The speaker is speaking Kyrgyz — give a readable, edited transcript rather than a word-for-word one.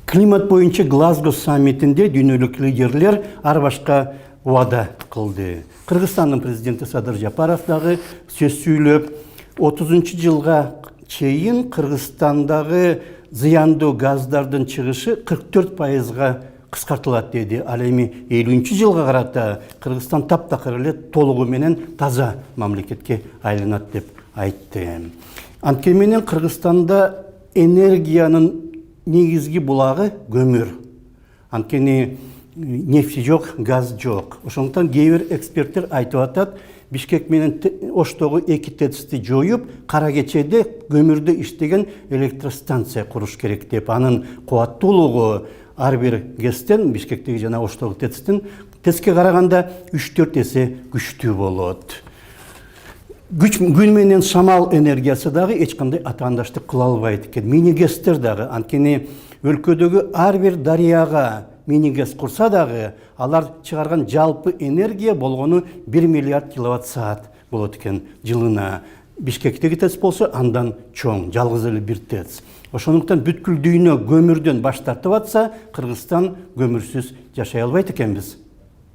Климат боюнча Глазго саммитинде дүйнөлүк лидерлер ар башка убада кылды. Кыргызстандын президенти Садыр Жапаров дагы сөз сүйлөп, 30-жылга чейин Кыргызстандагы зыяндуу газдардын чыгышы 44%га кыскартылат деди. Ал эми 50-жылга карата Кыргызстан таптакыр эле толугу менен таза мамлекетке айланат деп айтты. Анткени менен Кыргызстанда энергиянын негизги булагы көмүр. Анткени нефти жок, газ жок. Ошондуктан кээ бир эксперттер айтып атат, Бишкек менен Оштогу 2 ТЭЦти жоюп, Кара Кечеде көмүрдө иштеген электростанция куруш керек деп. Анын кубаттуулугу ар бир ГЭСтен, Бишкектеги жана Оштогу ТЭЦке караганда 3-4 эсе күчтүү болот. Күн менен шамал энергиясы дагы эч кандай атаандаштык кыла албайт экен. Мини-ГЭСтер дагы, анткени өлкөдөгү ар бир дарыяга мини-ГЭС курса дагы, алар чыгарган жалпы энергия болгону 1 миллиард киловатт-саат болот экен жылына. Бишкектеги ТЭЦ болсо андан чоң, жалгыз эле бир ТЭЦ. Ошондуктан бүткүл дүйнө көмүрдөн баш тартып атса, Кыргызстан көмүрсүз жашай албайт экенбиз.